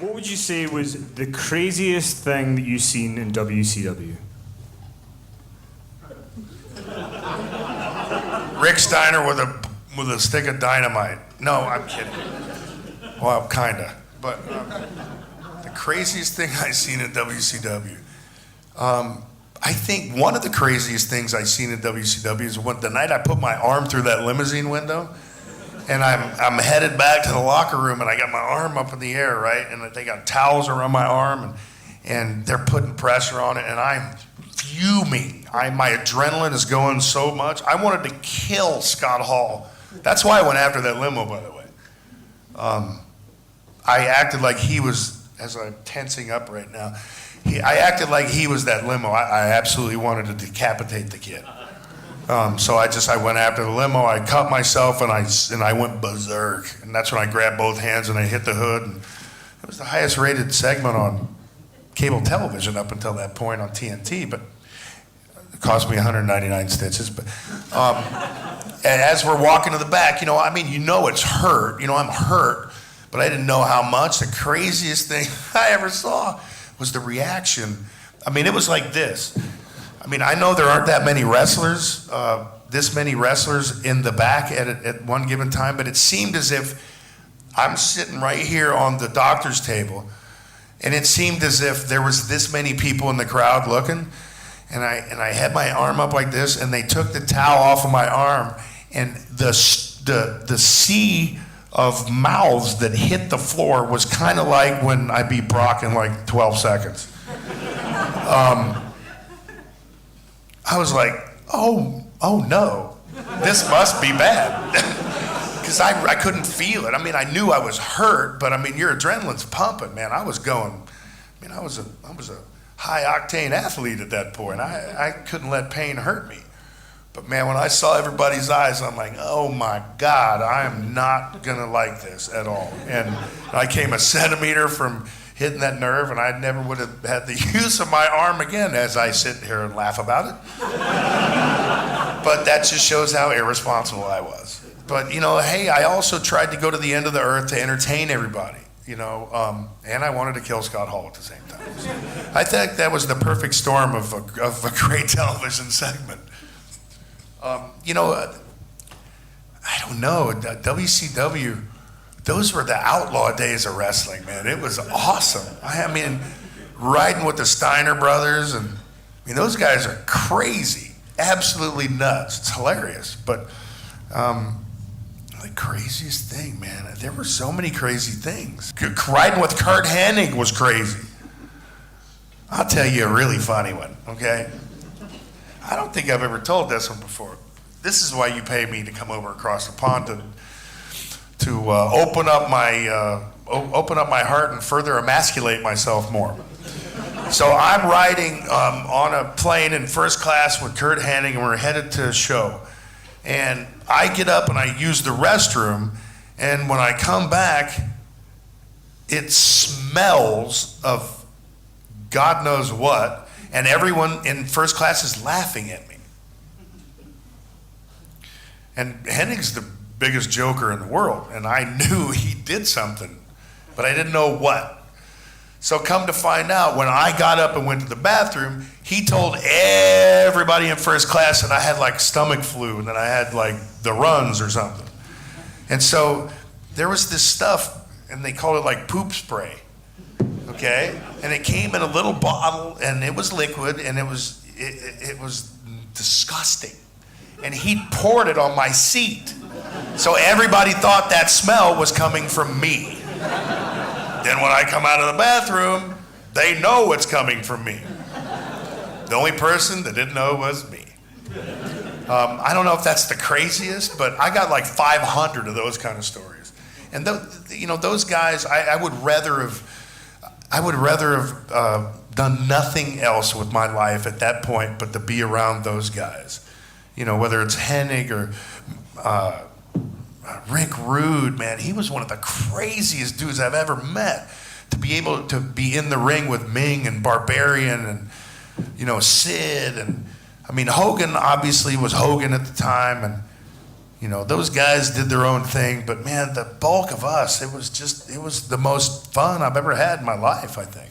What would you say was the craziest thing that you've seen in WCW? Rick Steiner with a stick of dynamite. No, I'm kidding. Well, kinda. But the craziest thing I've seen in WCW. I think one of the craziest things I've seen in WCW is the night I put my arm through that limousine window, and I'm headed back to the locker room, and I got my arm up in the air, right? And they got towels around my arm, and they're putting pressure on it, and I'm fuming. My adrenaline is going so much. I wanted to kill Scott Hall. That's why I went after that limo, by the way. I acted like he was, as I'm tensing up right now, I acted like he was that limo. I absolutely wanted to decapitate the kid. So I went after the limo. I cut myself and I went berserk. And that's when I grabbed both hands and I hit the hood. And it was the highest rated segment on cable television up until that point on TNT. But it cost me 199 stitches. But and as we're walking to the back, it's hurt. I'm hurt, but I didn't know how much. The craziest thing I ever saw was the reaction. It was like this. I know there aren't that many wrestlers, this many wrestlers in the back at one given time, but it seemed as if I'm sitting right here on the doctor's table, and it seemed as if there was this many people in the crowd looking, and I had my arm up like this, and they took the towel off of my arm, and the sea of mouths that hit the floor was kind of like when I beat Brock in like 12 seconds. I was like, oh no, this must be bad. Because I couldn't feel it. I knew I was hurt, but your adrenaline's pumping, man. I was a high octane athlete at that point. I couldn't let pain hurt me. But man, when I saw everybody's eyes, I'm like, oh my God, I am not gonna like this at all. And I came a centimeter from hitting that nerve, and I never would have had the use of my arm again as I sit here and laugh about it. But that just shows how irresponsible I was. But hey, I also tried to go to the end of the earth to entertain everybody, and I wanted to kill Scott Hall at the same time. So I think that was the perfect storm of a great television segment. I don't know, WCW, those were the outlaw days of wrestling, man. It was awesome. Riding with the Steiner brothers, and those guys are crazy, absolutely nuts. It's hilarious. But the craziest thing, man, there were so many crazy things. Riding with Kurt Hennig was crazy. I'll tell you a really funny one, okay? I don't think I've ever told this one before. This is why you pay me to come over across the pond to open up my heart and further emasculate myself more. So I'm riding on a plane in first class with Kurt Hennig, and we're headed to a show. And I get up and I use the restroom, and when I come back, it smells of God knows what, and everyone in first class is laughing at me. And Hennig's the biggest joker in the world, and I knew he did something, but I didn't know what. So come to find out, when I got up and went to the bathroom, he told everybody in first class that I had like stomach flu and that I had like the runs or something. And so there was this stuff, and they called it like poop spray, okay? And it came in a little bottle, and it was liquid, and it was disgusting. And he poured it on my seat. So everybody thought that smell was coming from me. Then when I come out of the bathroom, they know it's coming from me. The only person that didn't know was me. I don't know if that's the craziest, but I got like 500 of those kind of stories. And those guys, I would rather have done nothing else with my life at that point but to be around those guys. Whether it's Hennig or Rick Rude, man, he was one of the craziest dudes I've ever met. To be able to be in the ring with Ming and Barbarian and, Sid, and Hogan obviously was Hogan at the time, and You know, those guys did their own thing, but man, the bulk of us, it was the most fun I've ever had in my life, I think.